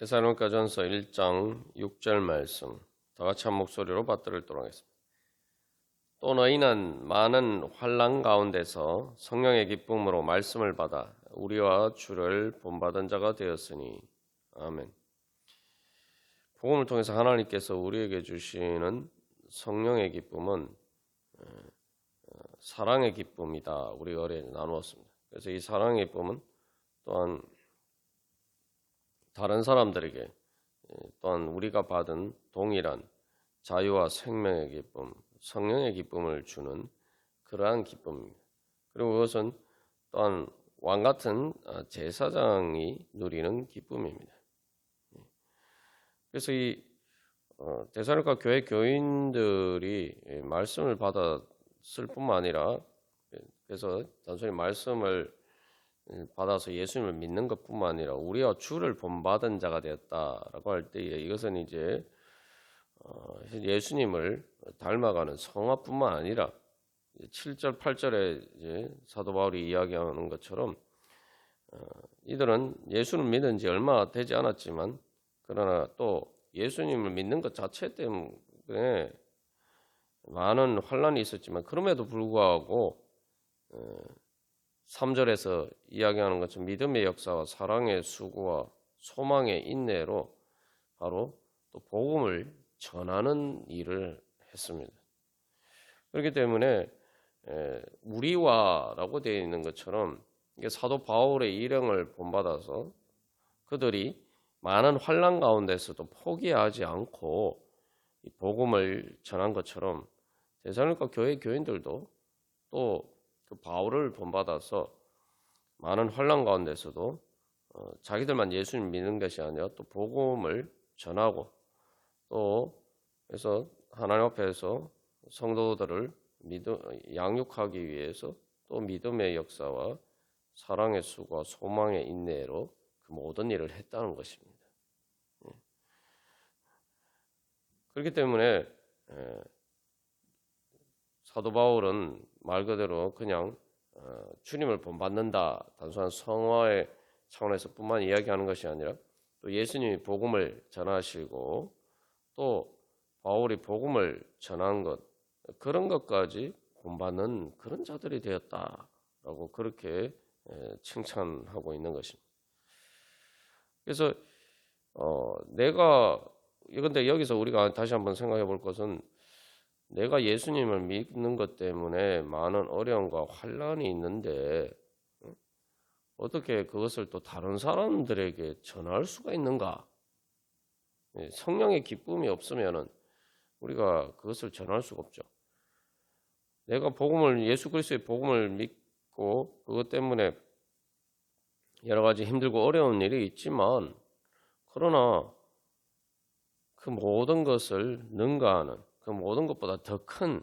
데살로니가전서 1장 6절 말씀 다 같이 한 목소리로 받들도록 하겠습니다. 또 너희는 많은 환난 가운데서 성령의 기쁨으로 말씀을 받아 우리와 주를 본받은 자가 되었으니 아멘. 복음을 통해서 하나님께서 우리에게 주시는 성령의 기쁨은 사랑의 기쁨이다. 우리가 어제 나누었습니다. 그래서 이 사랑의 기쁨은 또한 다른 사람들에게 또한 우리가 받은 동일한 자유와 생명의 기쁨, 성령의 기쁨을 주는 그러한 기쁨입니다. 그리고 그것은 또한 왕같은 제사장이 누리는 기쁨입니다. 그래서 이 데살로니가 교회 교인들이 말씀을 받았을 뿐만 아니라 그래서 단순히 말씀을 받아서 예수님을 믿는 것뿐만 아니라 우리와 주를 본받은 자가 되었다라고 할 때 이것은 이제 예수님을 닮아가는 성화뿐만 아니라 7절 8절에 이제 사도 바울이 이야기하는 것처럼 이들은 예수를 믿은 지 얼마 되지 않았지만 그러나 또 예수님을 믿는 것 자체 때문에 많은 환난이 있었지만 그럼에도 불구하고 3절에서 이야기하는 것처럼 믿음의 역사와 사랑의 수고와 소망의 인내로 바로 또 복음을 전하는 일을 했습니다. 그렇기 때문에 우리와라고 되어 있는 것처럼 이게 사도 바울의 일행을 본받아서 그들이 많은 환난 가운데서도 포기하지 않고 이 복음을 전한 것처럼 데살로니가 교회 교인들도 또 그 바울을 본받아서 많은 환난 가운데서도 자기들만 예수님 믿는 것이 아니라 또 복음을 전하고 또 그래서 하나님 앞에서 성도들을 양육하기 위해서 또 믿음의 역사와 사랑의 수고와 소망의 인내로 그 모든 일을 했다는 것입니다. 그렇기 때문에 사도 바울은 말 그대로 그냥 주님을 본받는다 단순한 성화의 차원에서 뿐만 이야기하는 것이 아니라 또 예수님이 복음을 전하시고 또 바울이 복음을 전한 것 그런 것까지 본받는 그런 자들이 되었다라고 그렇게 칭찬하고 있는 것입니다. 그래서 근데 여기서 우리가 다시 한번 생각해 볼 것은 내가 예수님을 믿는 것 때문에 많은 어려움과 환난이 있는데 어떻게 그것을 또 다른 사람들에게 전할 수가 있는가? 성령의 기쁨이 없으면은 우리가 그것을 전할 수가 없죠. 내가 예수 그리스도의 복음을 믿고 그것 때문에 여러 가지 힘들고 어려운 일이 있지만 그러나 그 모든 것을 능가하는 그 모든 것보다 더 큰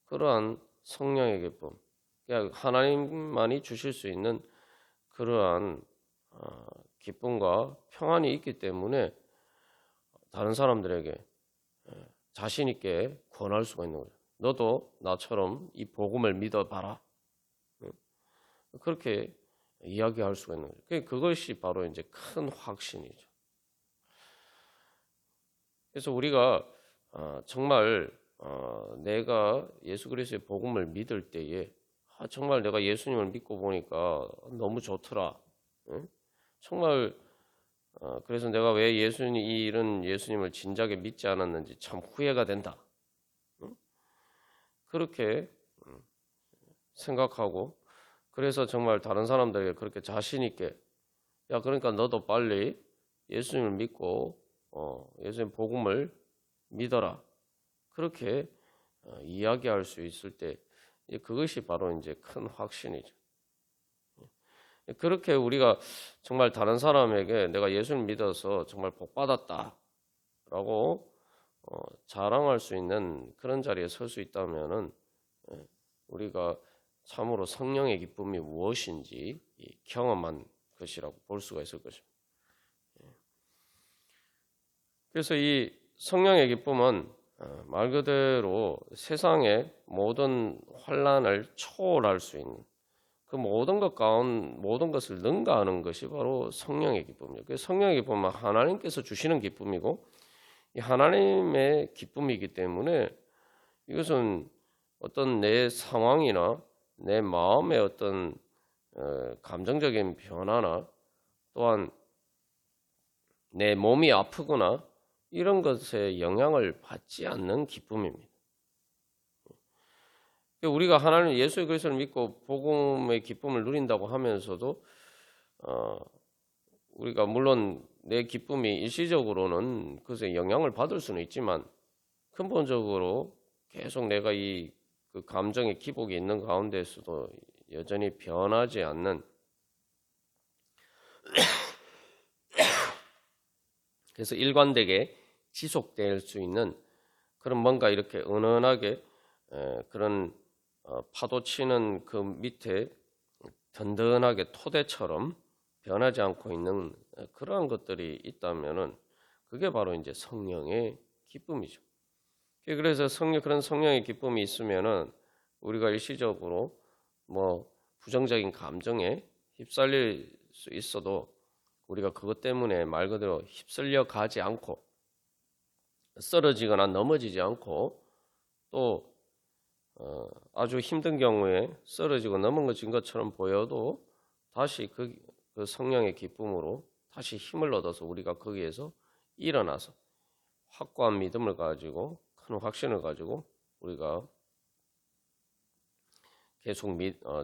그러한 성령의 기쁨, 그러니까 하나님만이 주실 수 있는 그러한 기쁨과 평안이 있기 때문에 다른 사람들에게 자신 있게 권할 수가 있는 거죠. 너도 나처럼 이 복음을 믿어봐라. 그렇게 이야기할 수가 있는 거죠. 그것이 바로 이제 큰 확신이죠. 그래서 우리가 정말 내가 예수 그리스도의 복음을 믿을 때에 정말 내가 예수님을 믿고 보니까 너무 좋더라. 정말 그래서 내가 왜 이런 예수님을 진작에 믿지 않았는지 참 후회가 된다. 그렇게 생각하고 그래서 정말 다른 사람들에게 그렇게 자신 있게 그러니까 너도 빨리 예수님을 믿고 예수님 복음을 믿어라. 그렇게 이야기할 수 있을 때 그것이 바로 이제 큰 확신이죠. 그렇게 우리가 정말 다른 사람에게 내가 예수를 믿어서 정말 복 받았다라고 자랑할 수 있는 그런 자리에 설 수 있다면은 우리가 참으로 성령의 기쁨이 무엇인지 경험한 것이라고 볼 수가 있을 것입니다. 그래서 이 성령의 기쁨은 말 그대로 세상의 모든 환난을 초월할 수 있는 그 모든 것을 능가하는 것이 바로 성령의 기쁨이에요. 그 성령의 기쁨은 하나님께서 주시는 기쁨이고 이 하나님의 기쁨이기 때문에 이것은 어떤 내 상황이나 내 마음의 어떤 감정적인 변화나 또한 내 몸이 아프거나 이런 것에 영향을 받지 않는 기쁨입니다. 우리가 하나님 예수의 그리스도를 믿고 복음의 기쁨을 누린다고 하면서도 우리가 물론 내 기쁨이 일시적으로는 그것에 영향을 받을 수는 있지만 근본적으로 계속 내가 그 감정의 기복이 있는 가운데서도 여전히 변하지 않는 그래서 일관되게 지속될 수 있는 그런 뭔가 이렇게 은은하게 그런 파도 치는 그 밑에 든든하게 토대처럼 변하지 않고 있는 그러한 것들이 있다면은 그게 바로 이제 성령의 기쁨이죠. 그래서 그런 성령의 기쁨이 있으면은 우리가 일시적으로 뭐 부정적인 감정에 휩쓸릴 수 있어도 우리가 그것 때문에 말 그대로 휩쓸려 가지 않고 쓰러지거나 넘어지지 않고 또 아주 힘든 경우에 쓰러지고 넘어진 것처럼 보여도 다시 그 성령의 기쁨으로 다시 힘을 얻어서 우리가 거기에서 일어나서 확고한 믿음을 가지고 큰 확신을 가지고 우리가 계속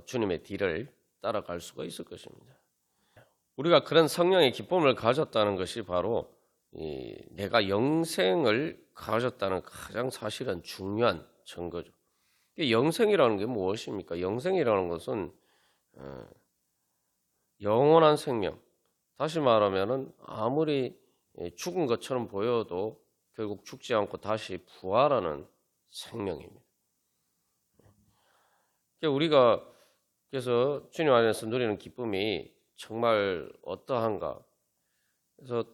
주님의 뒤를 따라갈 수가 있을 것입니다. 우리가 그런 성령의 기쁨을 가졌다는 것이 바로 내가 영생을 가졌다는 가장 사실은 중요한 증거죠. 영생이라는 게 무엇입니까? 영생이라는 것은 영원한 생명. 다시 말하면은 아무리 죽은 것처럼 보여도 결국 죽지 않고 다시 부활하는 생명입니다. 우리가 그래서 주님 안에서 누리는 기쁨이 정말 어떠한가? 그래서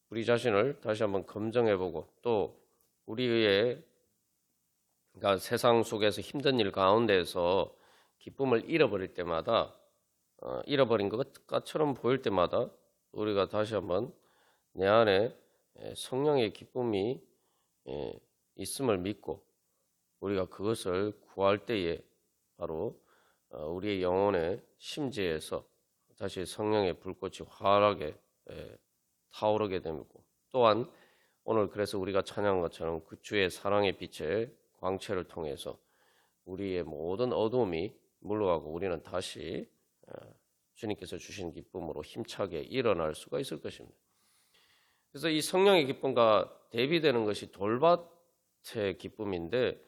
우리 자신을 다시 한번 검증해보고 또 우리의 그러니까 세상 속에서 힘든 일 가운데서 기쁨을 잃어버릴 때마다 잃어버린 것처럼 보일 때마다 우리가 다시 한번 내 안에 성령의 기쁨이 있음을 믿고 우리가 그것을 구할 때에 바로 우리의 영혼의 심지에서 다시 성령의 불꽃이 환하게 타오르게 되고 또한 오늘 그래서 우리가 찬양한 것처럼 그 주의 사랑의 빛의 광채를 통해서 우리의 모든 어두움이 물러가고 우리는 다시 주님께서 주신 기쁨으로 힘차게 일어날 수가 있을 것입니다. 그래서 이 성령의 기쁨과 대비되는 것이 돌밭의 기쁨인데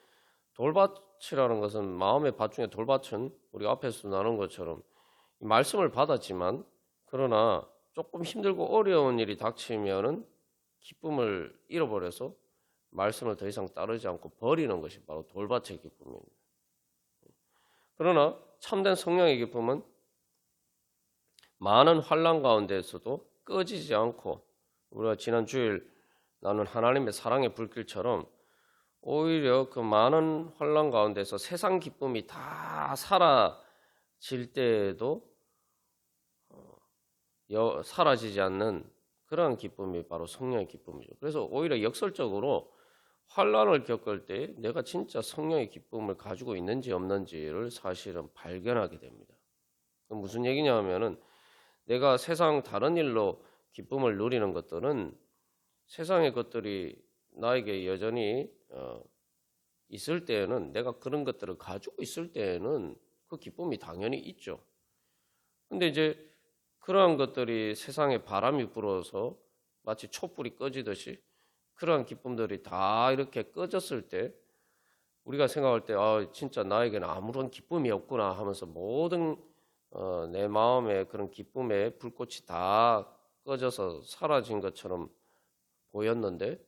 돌밭이라는 것은 마음의 밭 중에 돌밭은 우리가 앞에서 나눈 것처럼 말씀을 받았지만 그러나 조금 힘들고 어려운 일이 닥치면은 기쁨을 잃어버려서 말씀을 더 이상 따르지 않고 버리는 것이 바로 돌밭의 기쁨입니다. 그러나 참된 성령의 기쁨은 많은 환난 가운데에서도 꺼지지 않고 우리가 지난 주일 나눈 하나님의 사랑의 불길처럼 오히려 그 많은 환난 가운데서 세상 기쁨이 다 사라질 때에도 사라지지 않는 그러한 기쁨이 바로 성령의 기쁨이죠. 그래서 오히려 역설적으로 환난을 겪을 때 내가 진짜 성령의 기쁨을 가지고 있는지 없는지를 사실은 발견하게 됩니다. 무슨 얘기냐 하면은 내가 세상 다른 일로 기쁨을 누리는 것들은 세상의 것들이 나에게 여전히 있을 때에는 내가 그런 것들을 가지고 있을 때에는 그 기쁨이 당연히 있죠. 근데 이제 그러한 것들이 세상에 바람이 불어서 마치 촛불이 꺼지듯이 그러한 기쁨들이 다 이렇게 꺼졌을 때 우리가 생각할 때 진짜 나에게는 아무런 기쁨이 없구나 하면서 모든 내 마음에 그런 기쁨의 불꽃이 다 꺼져서 사라진 것처럼 보였는데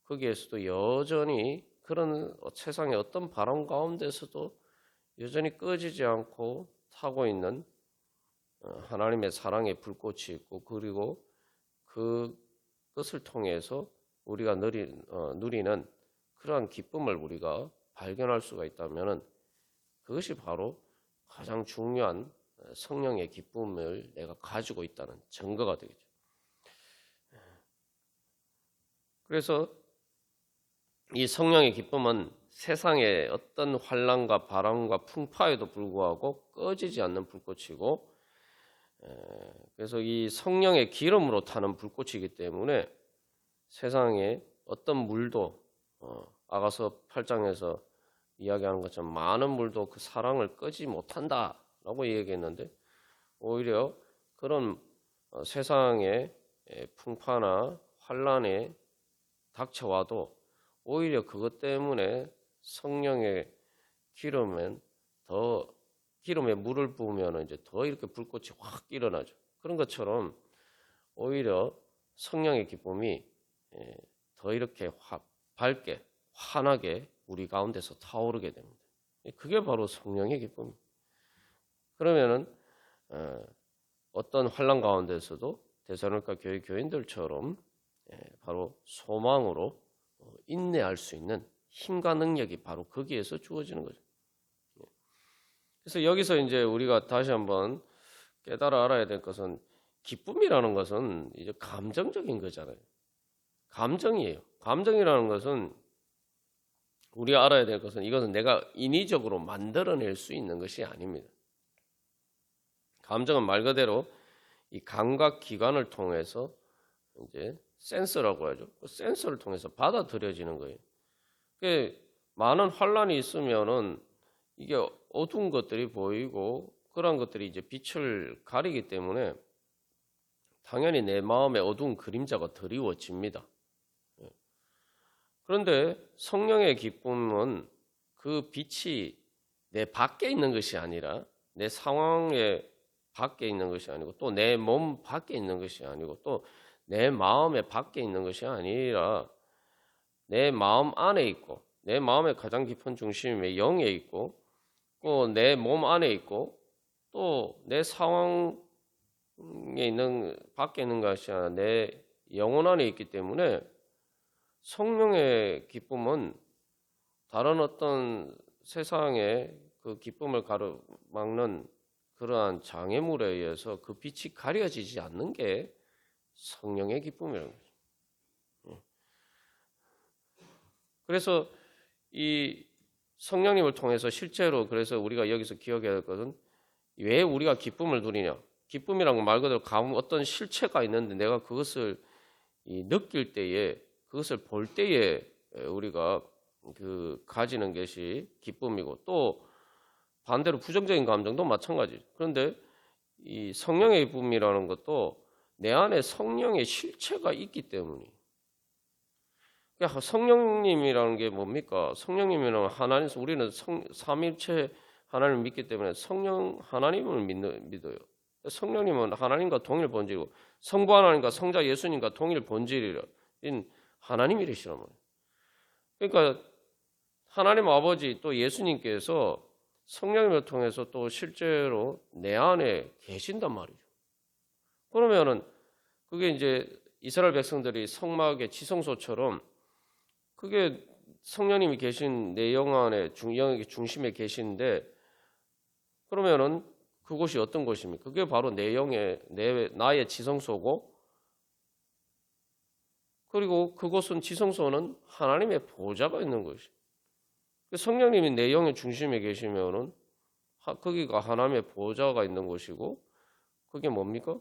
거기에서도 여전히 그런 세상의 어떤 바람 가운데서도 여전히 꺼지지 않고 타고 있는 하나님의 사랑의 불꽃이 있고 그리고 그것을 통해서 우리가 누리는 그러한 기쁨을 우리가 발견할 수가 있다면 그것이 바로 가장 중요한 성령의 기쁨을 내가 가지고 있다는 증거가 되겠죠. 그래서 이 성령의 기쁨은 세상의 어떤 환난과 바람과 풍파에도 불구하고 꺼지지 않는 불꽃이고, 그래서 이 성령의 기름으로 타는 불꽃이기 때문에 세상에 어떤 물도 아가서 8장에서 이야기하는 것처럼 많은 물도 그 사랑을 끄지 못한다라고 얘기했는데, 오히려 그런 세상의 풍파나 환난에 닥쳐와도 오히려 그것 때문에 성령의 기름에 물을 부으면 이제 더 이렇게 불꽃이 확 일어나죠. 그런 것처럼 오히려 성령의 기쁨이 더 이렇게 밝게 환하게 우리 가운데서 타오르게 됩니다. 그게 바로 성령의 기쁨입니다. 그러면은 어떤 환난 가운데서도 데살로니가 교회 교인들처럼 바로 소망으로 인내할 수 있는 힘과 능력이 바로 거기에서 주어지는 거죠. 그래서 여기서 이제 우리가 다시 한번 깨달아 알아야 될 것은, 기쁨이라는 것은 이제 감정적인 거잖아요. 감정이에요. 감정이라는 것은 우리가 알아야 될 것은, 이것은 내가 인위적으로 만들어낼 수 있는 것이 아닙니다. 감정은 말 그대로 이 감각 기관을 통해서 이제 센서라고 하죠. 그 센서를 통해서 받아들여지는 거예요. 많은 환란이 있으면은 이게 어두운 것들이 보이고 그런 것들이 이제 빛을 가리기 때문에 당연히 내 마음에 어두운 그림자가 드리워집니다. 그런데 성령의 기쁨은 그 빛이 내 밖에 있는 것이 아니라, 내 상황에 밖에 있는 것이 아니고, 또 내 몸 밖에 있는 것이 아니고, 또 내 마음에 밖에 있는 것이 아니라 내 마음 안에 있고, 내 마음의 가장 깊은 중심에 영에 있고, 또 내 몸 안에 있고, 또 내 상황에 있는 밖에 있는 것이 아니라 내 영혼 안에 있기 때문에 성령의 기쁨은 다른 어떤 세상의 그 기쁨을 가로막는 그러한 장애물에 의해서 그 빛이 가려지지 않는 게 성령의 기쁨이라는 거죠. 그래서 이 성령님을 통해서 실제로, 그래서 우리가 여기서 기억해야 할 것은, 왜 우리가 기쁨을 누리냐? 기쁨이란 건 말 그대로 어떤 실체가 있는데 내가 그것을 느낄 때에, 그것을 볼 때에 우리가 가지는 것이 기쁨이고, 또 반대로 부정적인 감정도 마찬가지. 그런데 이 성령의 기쁨이라는 것도 내 안에 성령의 실체가 있기 때문에. 그러니까 성령님이라는 게 뭡니까? 성령님이라는 하나님, 우리는 삼위일체 하나님을 믿기 때문에 성령 하나님을 믿어요. 성령님은 하나님과 동일 본질이고, 성부 하나님과 성자 예수님과 동일 본질이라 하나님이시란 말이에요. 그러니까 하나님 아버지 또 예수님께서 성령님을 통해서 또 실제로 내 안에 계신단 말이죠. 그러면은 그게 이제 이스라엘 백성들이 성막의 지성소처럼, 그게 성령님이 계신 내 영 안에 영의 중심에 계신데, 그러면은 그곳이 어떤 곳입니까? 그게 바로 내 영의 나의 지성소고, 그리고 그곳은 지성소는 하나님의 보좌가 있는 것이. 성령님이 내 영의 중심에 계시면은 거기가 하나님의 보좌가 있는 곳이고, 그게 뭡니까?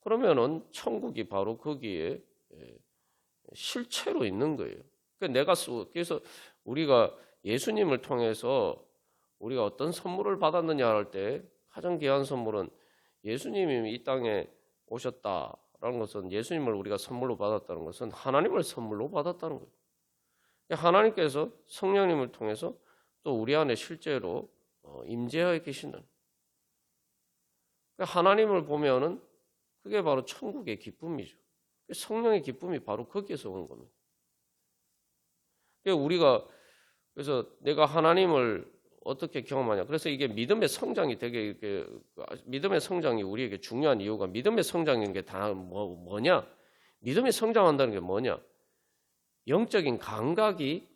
그러면은 천국이 바로 거기에 실체로 있는 거예요. 그래서 우리가 예수님을 통해서 우리가 어떤 선물을 받았느냐 할 때 가장 귀한 선물은 예수님이 이 땅에 오셨다라는 것은, 예수님을 우리가 선물로 받았다는 것은 하나님을 선물로 받았다는 거예요. 하나님께서 성령님을 통해서 또 우리 안에 실제로 임재하여 계신다는. 하나님을 보면은 그게 바로 천국의 기쁨이죠. 성령의 기쁨이 바로 거기에서 오는 겁니다. 그래서 내가 하나님을 어떻게 경험하냐? 그래서 이게 믿음의 성장이 되게 믿음의 성장이 우리에게 중요한 이유가, 믿음의 성장인 게 다 뭐냐? 믿음이 성장한다는 게 뭐냐? 영적인 감각이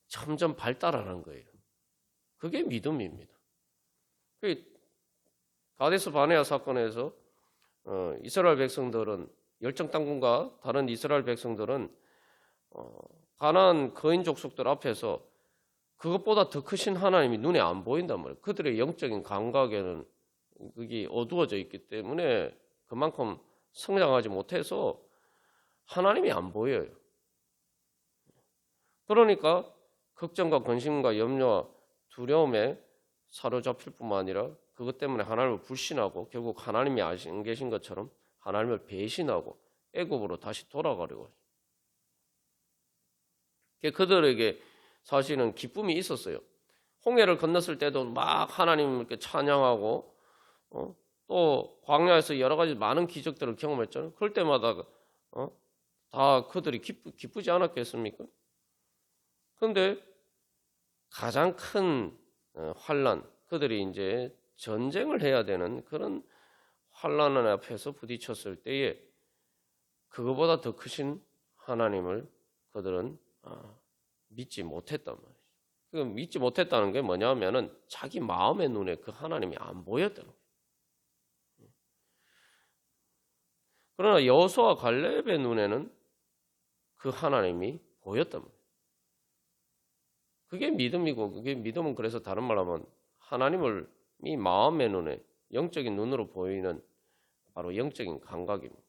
점점 발달하는 거예요. 그게 믿음입니다. 그 가데스 바네아 사건에서 이스라엘 백성들은 열정 당군과 다른 이스라엘 백성들은 가나안 거인 족속들 앞에서 그것보다 더 크신 하나님이 눈에 안 보인단 말이에요. 그들의 영적인 감각에는 그게 어두워져 있기 때문에 그만큼 성장하지 못해서 하나님이 안 보여요. 그러니까 걱정과 근심과 염려와 두려움에 사로잡힐 뿐만 아니라 그것 때문에 하나님을 불신하고 결국 하나님이 안 계신 것처럼 하나님을 배신하고 애굽으로 다시 돌아가려고 해요. 그들에게 사실은 기쁨이 있었어요. 홍해를 건넜을 때도 막 하나님을 이렇게 찬양하고 또 광야에서 여러 가지 많은 기적들을 경험했잖아요. 그럴 때마다 다 그들이 기쁘지 않았겠습니까? 그런데 가장 큰 환난, 그들이 이제 전쟁을 해야 되는 그런 환난 앞에서 부딪혔을 때에 그거보다 더 크신 하나님을 그들은 믿지 못했단 말이죠. 그 믿지 못했다는 게 뭐냐면은 자기 마음의 눈에 그 하나님이 안 보였다는 거예요. 그러나 여호수아와 갈렙의 눈에는 그 하나님이 보였단 말이에요. 그게 믿음이고, 그게 믿음은 그래서 다른 말로 하면 하나님을 이 마음의 눈에 영적인 눈으로 보이는 바로 영적인 감각입니다.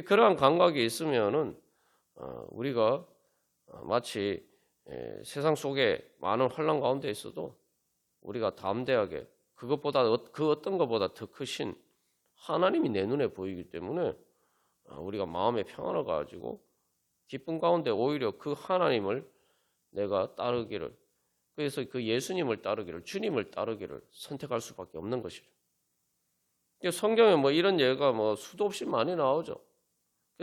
그러한 감각이 있으면은 우리가 마치 세상 속에 많은 환난 가운데 있어도 우리가 담대하게 그것보다 그 어떤 것보다 더 크신 하나님이 내 눈에 보이기 때문에 우리가 마음의 평안을 가지고 기쁨 가운데 오히려 그 하나님을 내가 따르기를, 그래서 그 예수님을 따르기를, 주님을 따르기를 선택할 수밖에 없는 것이죠. 성경에 뭐 이런 예가 뭐 수도 없이 많이 나오죠.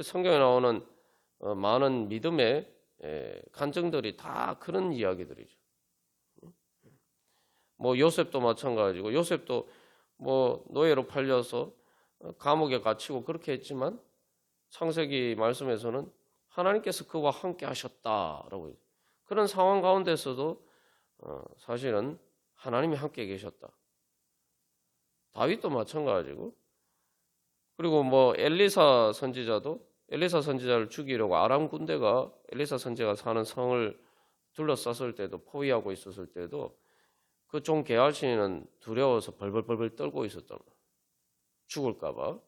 성경에 나오는 많은 믿음의 간증들이 다 그런 이야기들이죠. 뭐 요셉도 마찬가지고, 요셉도 뭐 노예로 팔려서 감옥에 갇히고 그렇게 했지만 창세기 말씀에서는 하나님께서 그와 함께 하셨다라고 해요. 그런 상황 가운데서도 사실은 하나님이 함께 계셨다. 다윗도 마찬가지고, 그리고 뭐 엘리사 선지자를 죽이려고 아람 군대가 엘리사 선지자가 사는 성을 둘러쌌을 때도, 포위하고 있었을 때도 그 종 게하시는 두려워서 벌벌벌벌 떨고 있었단 말이에요. 죽을까 봐.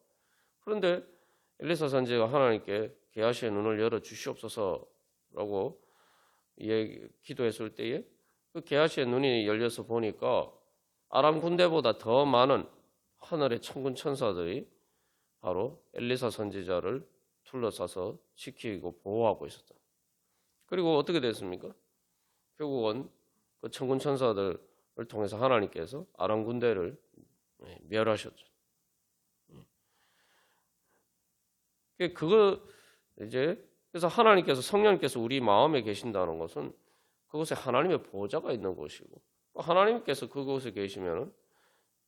그런데 엘리사 선지자가 하나님께 게하시의 눈을 열어 주시옵소서라고 기도했을 때에 그 게하시의 눈이 열려서 보니까 아람 군대보다 더 많은 하늘의 천군 천사들이 바로 엘리사 선지자를 둘러싸서 지키고 보호하고 있었다. 그리고 어떻게 됐습니까? 결국은 그 천군 천사들을 통해서 하나님께서 아람 군대를 멸하셨죠. 그래서 하나님께서, 성령님께서 우리 마음에 계신다는 것은 그곳에 하나님의 보좌가 있는 곳이고, 하나님께서 그곳에 계시면은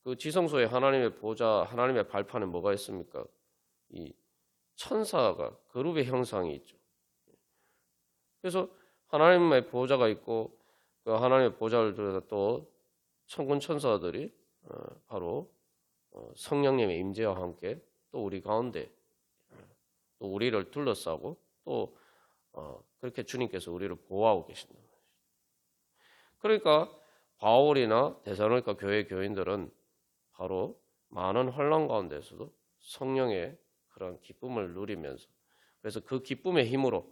그 지성소에 하나님의 보좌, 하나님의 발판에 뭐가 있습니까? 이 천사가, 그룹의 형상이 있죠. 그래서 하나님의 보좌가 있고, 그 하나님의 보좌를 들여다 또 천군 천사들이 바로 성령님의 임재와 함께 또 우리 가운데 또 우리를 둘러싸고 또 그렇게 주님께서 우리를 보호하고 계신다. 그러니까 바울이나 데살로니가 교회 교인들은 바로 많은 환난 가운데서도 성령의 그런 기쁨을 누리면서, 그래서 그 기쁨의 힘으로,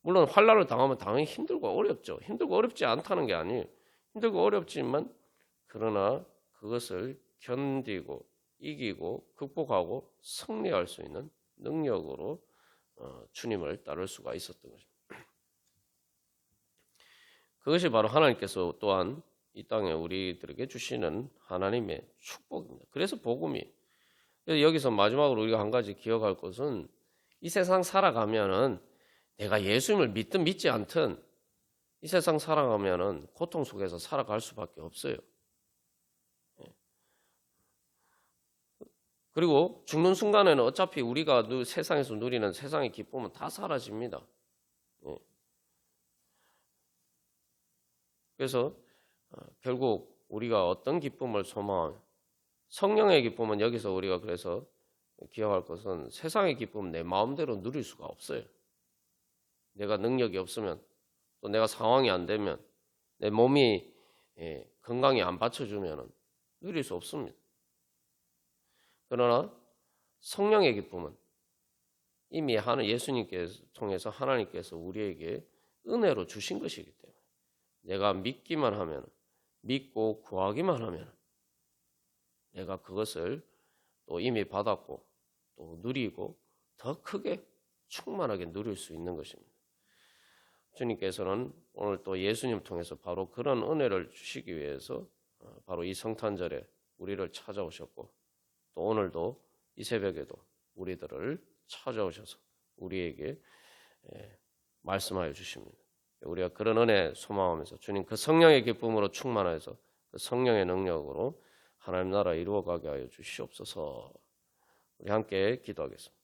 물론 환난을 당하면 당연히 힘들고 어렵죠. 힘들고 어렵지 않다는 게 아니에요. 힘들고 어렵지만 그러나 그것을 견디고 이기고 극복하고 승리할 수 있는 능력으로 주님을 따를 수가 있었던 것입니다. 그것이 바로 하나님께서 또한 이 땅에 우리들에게 주시는 하나님의 축복입니다. 그래서 복음이, 여기서 마지막으로 우리가 한 가지 기억할 것은, 이 세상 살아가면은 내가 예수님을 믿든 믿지 않든 이 세상 살아가면은 고통 속에서 살아갈 수밖에 없어요. 그리고 죽는 순간에는 어차피 우리가 세상에서 누리는 세상의 기쁨은 다 사라집니다. 그래서 결국 우리가 어떤 기쁨을 소망하며 성령의 기쁨은 여기서 우리가 그래서 기억할 것은 세상의 기쁨은 내 마음대로 누릴 수가 없어요. 내가 능력이 없으면 또 내가 상황이 안 되면 내 몸이 건강이 안 받쳐주면 누릴 수 없습니다. 그러나 성령의 기쁨은 이미 예수님께서 통해서 하나님께서 우리에게 은혜로 주신 것이기 때문에 내가 믿기만 하면 믿고 구하기만 하면 내가 그것을 또 이미 받았고 또 누리고 더 크게 충만하게 누릴 수 있는 것입니다. 주님께서는 오늘 또 예수님 통해서 바로 그런 은혜를 주시기 위해서 바로 이 성탄절에 우리를 찾아오셨고 또 오늘도 이 새벽에도 우리들을 찾아오셔서 우리에게 말씀하여 주십니다. 우리가 그런 은혜 소망하면서 주님 그 성령의 기쁨으로 충만해서 그 성령의 능력으로 하나님 나라 이루어가게 하여 주시옵소서. 우리 함께 기도하겠습니다.